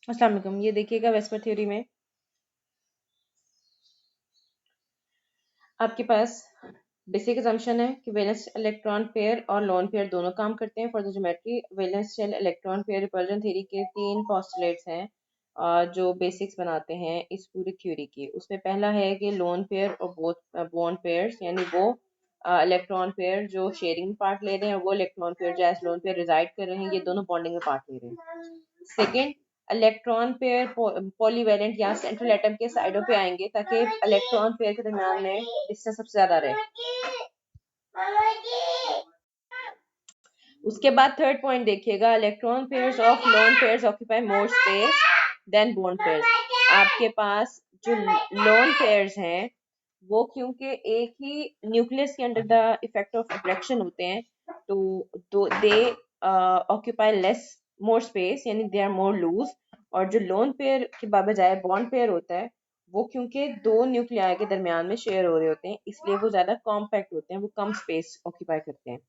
अस्सलाम वालेकुम। ये देखिएगा वेस्पर थ्योरी में आपके पास बेसिक असम्पशन है कि वैलेंस इलेक्ट्रॉन पेयर और लोन पेयर दोनों काम करते हैं। For the geometry valence shell electron pair repulsion theory के 3 पोस्टुलेट्स हैं जो बेसिक्स बनाते हैं इस पूरी थ्योरी की। उसमें पहला है कि लोन पेयर और बोथ बॉन्ड पेयर्स, यानी वो इलेक्ट्रॉन पेयर जो शेयरिंग में पार्ट ले रहे हैं, वो इलेक्ट्रॉन पेयर जो एज लोन पेयर रिजाइड कर रहे हैं, ये दोनों बॉन्डिंग में पार्ट ले रहे हैं। सेकेंड, इलेक्ट्रॉन पेयर पॉलीवैलेंट या सेंट्रल एटम के साइडों पे आएंगे ताकि इलेक्ट्रॉन पेयर के दरमियान में डिस्टेंस सबसे ज्यादा रहे। उसके बाद थर्ड पॉइंट देखिएगा, electron pairs of lone pairs occupy more space than bond pairs. आपके पास जो लोन पेयर्स हैं वो क्योंकि एक ही न्यूक्लियस के under the effect of attraction होते हैं, तो they occupy less more space, यानी दे आर मोर लूज। और जो लोन पेयर के बजाय बॉन्ड पेयर होता है, वो क्योंकि दो न्यूक्लियाई के दरमियान में शेयर हो रहे होते हैं, इसलिए वो ज्यादा कॉम्पैक्ट होते हैं, वो कम स्पेस ऑक्यूपाई करते हैं।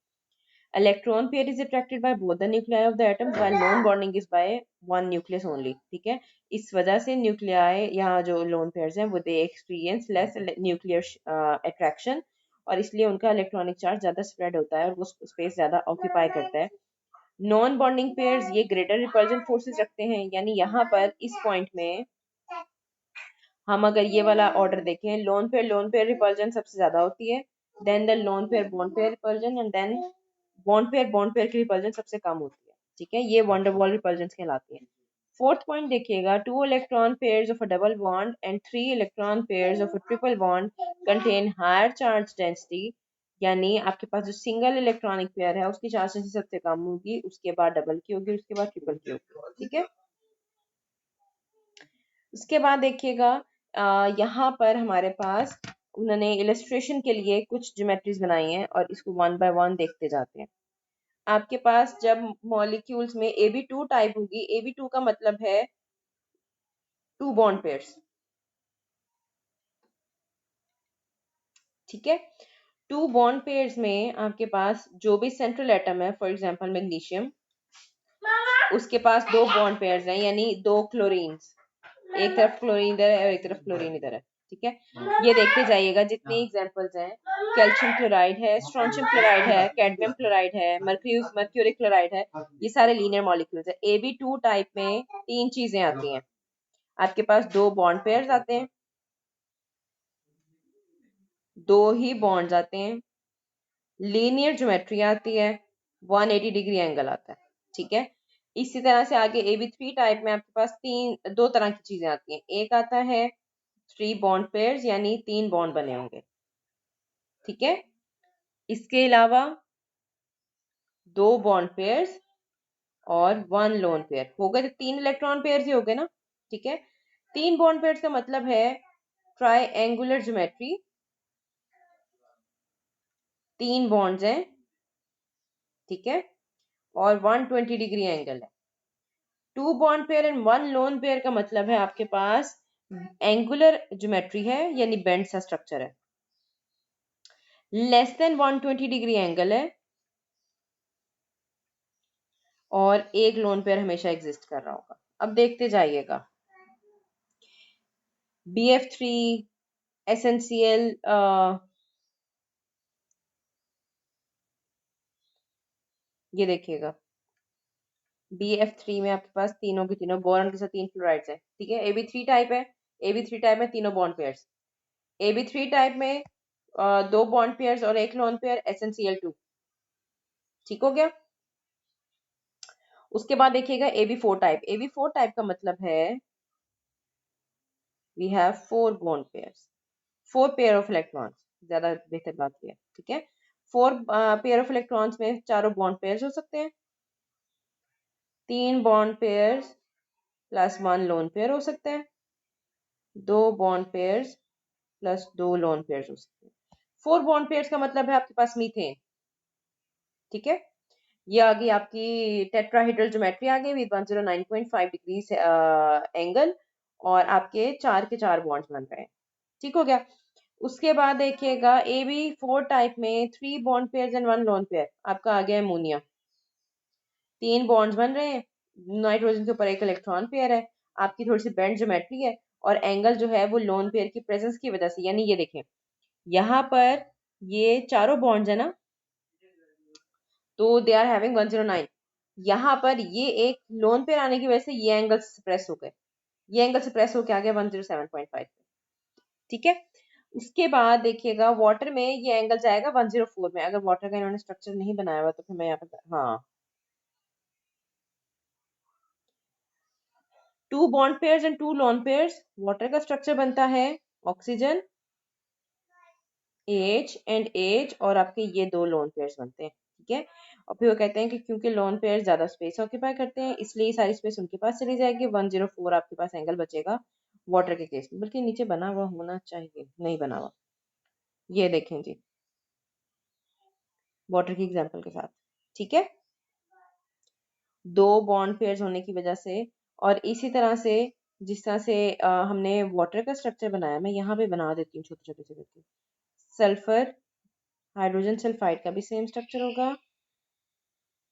Electron pair is attracted by both the nuclei of the atom while non bonding is by one nucleus only. ठीक है, इस वजह से न्यूक्लियाई यहाँ जो लोन पेयर्स हैं वो दे एक्सपीरियंस लेस न्यूक्लियर अट्रैक्शन, और इसलिए उनका इलेक्ट्रॉनिक चार्ज ज्यादा स्प्रेड होता है और वो स्पेस ज्यादा ऑक्यूपाई करता है। नॉन बॉन्डिंग पेयर्स ये ग्रेटर रिपल्जन फोर्सेस रखते हैं, यानी यहाँ पर इस पॉइंट में हम अगर ये वाला ऑर्डर देखें, लोन पेयर रिपल्जन सबसे ज्यादा होती है, then the lone pair bond pair repulsion, and then bond pair की रिपल्जन सबसे कम होती है। ठीक है, ये वंडरवॉल रिपल्जन कहलाती है। फोर्थ पॉइंट देखिएगा, 2 electron pairs of a double bond and 3 electron pairs of a triple bond contain higher charge density, यानी आपके पास जो सिंगल इलेक्ट्रॉनिक पेयर है उसकी चार्ज डेंसिटी सबसे कम होगी, उसके बाद डबल की होगी, उसके बाद ट्रिपल की होगी। ठीक है, उसके बाद देखिएगा यहाँ पर हमारे पास उन्होंने इलस्ट्रेशन के लिए कुछ ज्योमेट्रीज बनाई हैं और इसको वन बाय वन देखते जाते हैं। आपके पास जब मॉलिक्यूल्स में AB2 टाइप होगी, AB2 का मतलब है 2 बॉन्ड पेयर्स। ठीक है, 2 बॉन्ड पेयर्स में आपके पास जो भी सेंट्रल एटम है, फॉर एग्जांपल मैग्नीशियम, उसके पास 2 बॉन्ड पेयर्स हैं, यानी 2 क्लोरीन्स, एक तरफ क्लोरीन इधर है और एक तरफ क्लोरीन इधर है। ठीक है, ये देखते जाइएगा जितनी एग्जांपल्स हैं, कैल्शियम क्लोराइड है, स्ट्रोंशियम क्लोराइड है, कैडमियम क्लोराइड है, मर्क्यूरी क्लोराइड है, ये सारे लीनियर मॉलिक्यूल्स है। AB2 टाइप में 3 चीजें आती हैं, आपके पास 2 बॉन्ड पेयर्स आते हैं, 2 ही बॉन्ड्स आते हैं, लीनियर ज्योमेट्री आती है, 180 डिग्री एंगल आता है। ठीक है, इसी तरह से आगे AB3 टाइप में आपके पास दो तरह की चीजें आती हैं, एक आता है 3 बॉन्ड पेयर्स, यानी 3 बॉन्ड बने होंगे। ठीक है, इसके अलावा 2 बॉन्ड पेयर्स और 1 लोन पेयर हो गए, तो 3 इलेक्ट्रॉन पेयर्स ही हो गए ना। ठीक है, 3 बॉन्ड पेयर्स का मतलब है ट्राइएंगुलर ज्योमेट्री, 3 बॉन्ड्स हैं। ठीक है, और 120 डिग्री एंगल है। 2 bond pair and 1 lone pair का मतलब है आपके पास एंगुलर ज्योमेट्री है, यानी बेंड सा स्ट्रक्चर है, लेस देन 120 डिग्री एंगल है, और एक लोन पेयर हमेशा एग्जिस्ट कर रहा होगा। अब देखते जाइएगा, BF3 एसेंशियल, ये देखिएगा BF3 में आपके पास तीनों के तीनों बोरॉन के साथ 3 फ्लोराइड्स है। ठीक है, AB3 टाइप है, AB3 टाइप में तीनों बॉन्ड पेयर्स, AB3 टाइप में 2 बॉन्ड पेयर्स और एक लोन पेयर SnCl2। ठीक हो गया, उसके बाद देखिएगा AB4 टाइप, AB4 टाइप का मतलब है we have 4 bond pairs, 4 pair of electrons, ज्यादा बेहतर बात यह है। ठीक है, 4 पेयर ऑफ इलेक्ट्रॉन्स में चारों बॉन्ड पेयर्स हो सकते हैं, 3 bond pairs plus 1 lone pair हो सकते हैं, 2 bond pairs plus 2 lone pairs हो सकते हैं। 4 बॉन्ड पेयर्स का मतलब है आपके पास मीथेन। ठीक है, ये आ गई आपकी टेट्राहेड्रल ज्योमेट्री आ गई विद 109.5 डिग्री एंगल, और आपके 4 के 4 बॉन्ड्स बन रहे हैं। ठीक हो गया, उसके बाद देखिएगा AB4 टाइप में 3 bond pairs and 1 lone pair, आपका आ गया अमोनिया, 3 बॉन्ड्स बन रहे हैं, नाइट्रोजन के ऊपर एक इलेक्ट्रॉन पेयर है, आपकी थोड़ी सी बेंड ज्योमेट्री है, और एंगल जो है वो लोन पेयर की प्रेजेंस की वजह से, यानी ये देखें यहाँ पर ये चारों बॉन्ड्स है ना, तो दे आर हैविंग 109। यहाँ पर ये एक लोन पेयर आने की वजह से ये एंगल सप्रेस हो गए, ये एंगल सप्रेस होकर आ गया 107.5 पे। ठीक है, उसके बाद देखिएगा वाटर में ये एंगल जाएगा 104 में। अगर वाटर का इन्होंने स्ट्रक्चर नहीं बनाया हुआ तो फिर मैं यहाँ पे, हाँ, two bond pairs and two lone pairs, water का स्ट्रक्चर बनता है ऑक्सीजन, एच एंड एच, और आपके ये दो लोन पेयर्स बनते हैं। ठीक है, और फिर वो कहते हैं कि क्योंकि लोन पेयर्स ज्यादा स्पेस ऑक्यूपाई करते हैं इसलिए सारी स्पेस उनके पास चली जाएगी, 104 आपके पास एंगल बचेगा वाटर के केस में। बल्कि नीचे बना हुआ होना चाहिए, नहीं बना हुआ, ये देखें जी वाटर की एग्जांपल के साथ। ठीक है, दो बॉन्ड पेयर्स होने की वजह से, और इसी तरह से जिस तरह से हमने वाटर का स्ट्रक्चर बनाया, मैं यहाँ पे बना देती हूँ छोटे छोटे से करके। सल्फर हाइड्रोजन सल्फाइड का भी सेम स्ट्रक्चर होगा,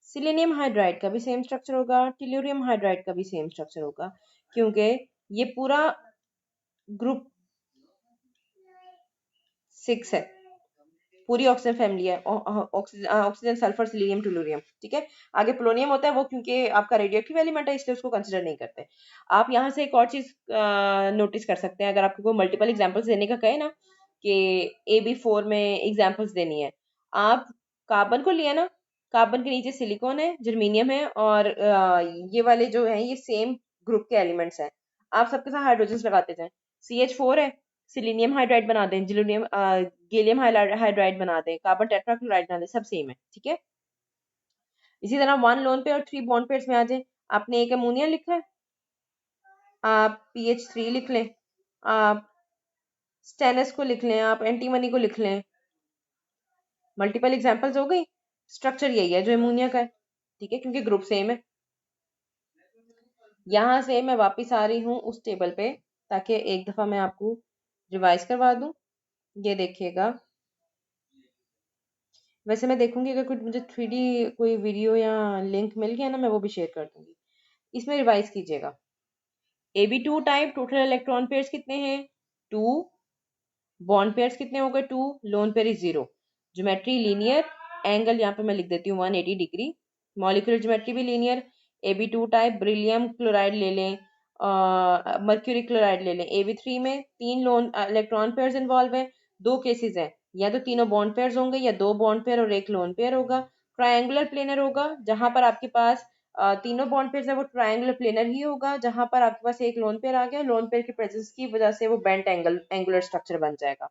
सिलेनियम हाइड्राइड का भी सेम स्ट्रक्चर होगा, टेल्यूरियम हाइड्राइड का भी सेम स्ट्रक्चर होगा, क्योंकि ये पूरा ग्रुप 6 है, पूरी ऑक्सीजन फैमिली है, ऑक्सीजन सल्फर सिलीनियम टोल्यूरियम। ठीक है, आगे पोलोनियम होता है, वो क्योंकि आपका रेडियोएक्टिव एलिमेंट है इसलिए उसको कंसिडर नहीं करते। आप यहाँ से एक और चीज नोटिस कर सकते हैं, अगर आपको कोई मल्टीपल एग्जांपल्स देने का कहे ना कि AB4 में एग्जांपल्स देनी है, आप कार्बन को लिया ना, कार्बन के नीचे सिलिकॉन है, जर्मीनियम है, और ये वाले जो है ये सेम ग्रुप के एलिमेंट्स हैं, आप सबके साथ हाइड्रोजन लगाते जाएं। CH4 है, सिलीनियम हाइड्राइड बना दें, जिलोनियम गैलियम हाइड्राइड बना दें, कार्बन टेट्राक्लोराइड बना दें, सब सेम है। ठीक है, इसी तरह वन लोन पेयर और थ्री बॉन्ड पेयर्स में आ जाए। आपने एक अमोनिया लिखा है, आप PH3 लिख लें, आप स्टेनस को लिख लें, आप एंटीमनी को लिख लें, मल्टीपल एग्जांपल्स हो गई। स्ट्रक्चर यही है जो अमोनिया का है। ठीक है, क्योंकि ग्रुप सेम है। यहां से मैं वापस आ रही हूँ उस टेबल पे, ताकि एक दफा मैं आपको रिवाइज करवा दूं। ये देखिएगा, वैसे मैं देखूंगी अगर कुछ मुझे 3D कोई वीडियो या लिंक मिल गया ना, मैं वो भी शेयर कर दूंगी। इसमें रिवाइज कीजिएगा। AB2 type total electron pairs कितने हैं? 2। बॉन्ड पेयर्स कितने हो गए? 2। Lone pair is 0। Geometry linear, angle यहाँ पे मैं लिख देती हूँ 180 डिग्री। मॉलिक्यूलर ज्योमेट्री भी linear. AB2 type beryllium chloride ले लें, मर्क्यूरी क्लोराइड ले लें। AB3 में 3 लोन इलेक्ट्रॉन पेयर्स इन्वॉल्व हैं। दो केसेस हैं, या तो तीनों बॉन्ड पेयर्स होंगे या दो बॉन्ड पेयर और एक लोन पेयर होगा। ट्रायंगुलर प्लेनर होगा, जहां पर आपके पास तीनों बॉन्ड पेयर है वो ट्रायंगुलर प्लेनर ही होगा, जहां पर आपके पास एक लोन पेयर आ गया, लोन पेयर की प्रेजेंस की वजह से वो बेंट एंगुलर स्ट्रक्चर बन जाएगा।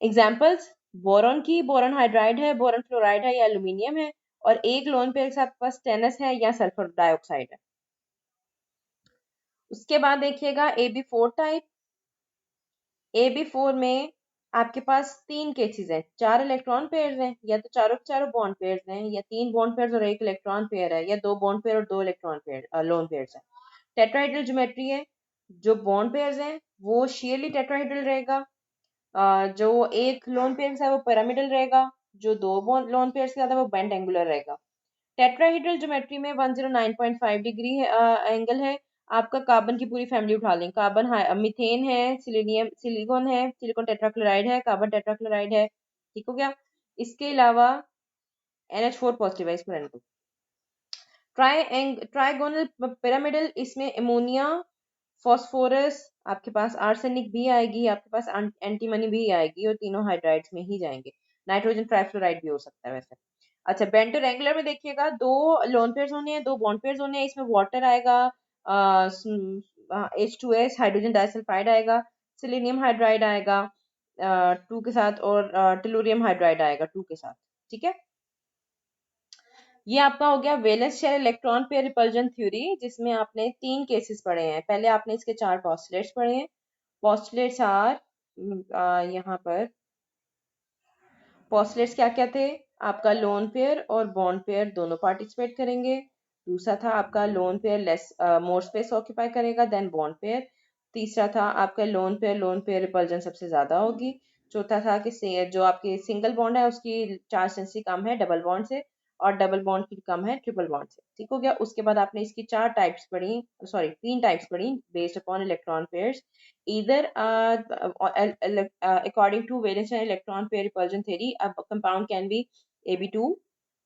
एग्जाम्पल्स, बोरॉन की, बोरॉन हाइड्राइड है, बोरॉन फ्लोराइड है या एल्यूमिनियम है, और एक लोन पेयर के आपके पास टेनस है या सल्फर डाइऑक्साइड है। उसके बाद देखिएगा AB4 टाइप। AB4 में आपके पास 3 केसेस हैं, 4 इलेक्ट्रॉन पेयर हैं, या तो चारों के चारों बॉन्ड पेयर हैं, या 3 बॉन्ड पेयर और एक इलेक्ट्रॉन पेयर है, या 2 बॉन्ड पेयर और 2 इलेक्ट्रॉन पेयर लोन पेयर है। टेट्राहेड्रल ज्योमेट्री है, जो बॉन्ड पेयर हैं वो शेयरली टेट्राहेड्रल रहेगा, जो एक लोन पेयर है वो पिरामिडल रहेगा, जो दो लोन पेयर के साथ है वो बेंट एंगुलर रहेगा। टेट्राहेड्रल ज्योमेट्री में 109.5 डिग्री एंगल है। आपका कार्बन की पूरी फैमिली उठा लें, कार्बन मीथेन है, सिलीनियम सिलिकॉन है, सिलिकॉन टेट्राक्लोराइड है, कार्बन टेट्राक्लोराइड है। ठीक हो गया। इसके अलावा NH4 पॉजिटिव है, इसमें रहने दो। ट्राइगोनल पिरामिडल, इसमें अमोनिया, फॉस्फोरस, आपके पास आर्सेनिक भी आएगी, आपके पास एंटीमनी भी आएगी, और तीनों हाइड्राइड्स में ही जाएंगे। नाइट्रोजन ट्राइफ्लोराइड भी हो सकता है वैसे। अच्छा, बेंटो रेंगुलर में देखिएगा, दो लोन पेयर्स होने हैं, दो बॉन्ड पेयर्स होने हैं, इसमें वाटर आएगा, H2S हाइड्रोजन डाइसल्फाइड आएगा, सिलीनियम हाइड्राइड आएगा 2 के साथ, और टेलुरियम हाइड्राइड आएगा 2 के साथ। ठीक है, ये आपका हो गया valence shell electron pair repulsion theory, जिसमें आपने 3 केसेस पढ़े हैं। पहले आपने इसके 4 पोस्टुलेट्स पढ़े हैं। पोस्टुलेट्स आर, यहाँ पर पोस्टुलेट्स क्या क्या थे? आपका लोन पेयर और बॉन्ड पेयर दोनों पार्टिसिपेट करेंगे। दूसरा था आपका lone pair less more space occupy करेगा देन बॉन्ड पेयर। तीसरा था आपका लोन पेयर रिपल्जन सबसे ज्यादा होगी। चौथा था कि जो आपके सिंगल बॉन्ड है उसकी चार्ज डेंसिटी कम है डबल बॉन्ड से। और डबल बॉन्ड की कम है ट्रिपल बॉन्ड से। ठीक हो गया। उसके बाद आपने इसकी 4 टाइप्स पढ़ी, सॉरी 3 टाइप्स पढ़ी based upon electron pairs, either according to valence and electron pair repulsion theory a compound can be Ab2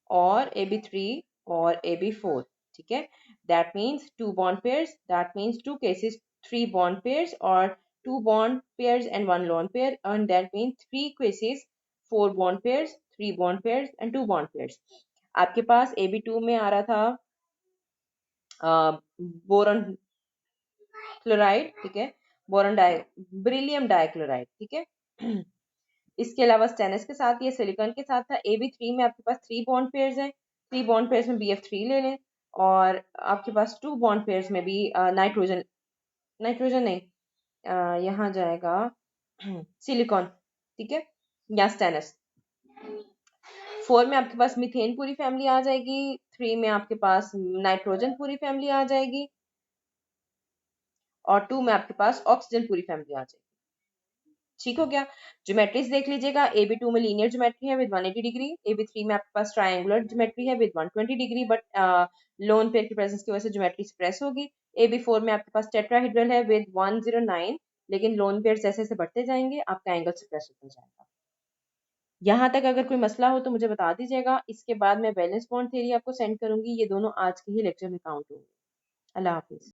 और Ab3 और Ab4। ठीक है, that means 2 bond pairs, that means 2 cases 3 bond pairs or 2 bond pairs and 1 lone pair, and that means 3 cases 4 bond pairs, 3 bond pairs and 2 bond pairs। आपके पास Ab2 में आ रहा था boron chloride, ठीक है, boron die beryllium dichloride, ठीक है। इसके अलावा स्टेनस के साथ या सिलिकॉन के साथ था। Ab3 में आपके पास 3 बॉन्ड पेयर्स हैं, 3 बॉन्ड पेयर्स में BF3 ले लें, और आपके पास 2 बॉन्ड पेयर्स में भी नाइट्रोजन, नाइट्रोजन नहीं, यहाँ जाएगा सिलिकॉन, ठीक है, या स्टेनस। 4 में आपके पास मीथेन पूरी फैमिली आ जाएगी, 3 में आपके पास नाइट्रोजन पूरी फैमिली आ जाएगी, और 2 में आपके पास ऑक्सीजन पूरी फैमिली आ जाएगी। ठीक हो गया। ज्योमेट्रीज देख लीजिएगा। Ab2 में लीनियर ज्योमेट्री है विद 180 डिग्री, Ab3 में आपके पास ट्रायंगुलर ज्योमेट्री है with 120 degree, but lone pair की प्रेजेंस की वजह से ज्योमेट्री स्प्रेस होगी। Ab4 में आपके पास टेट्राहेड्रल है विद 109, लेकिन लोन पेयर जैसे जैसे बढ़ते जाएंगे आपका एंगल स्प्रेस होता जाएगा। यहाँ तक अगर कोई मसला हो तो मुझे बता दीजिएगा। इसके बाद मैं बैलेंस बॉन्ड थ्योरी आपको सेंड करूंगी, ये दोनों आज के ही लेक्चर में काउंट होंगे। अल्लाह हाफिज।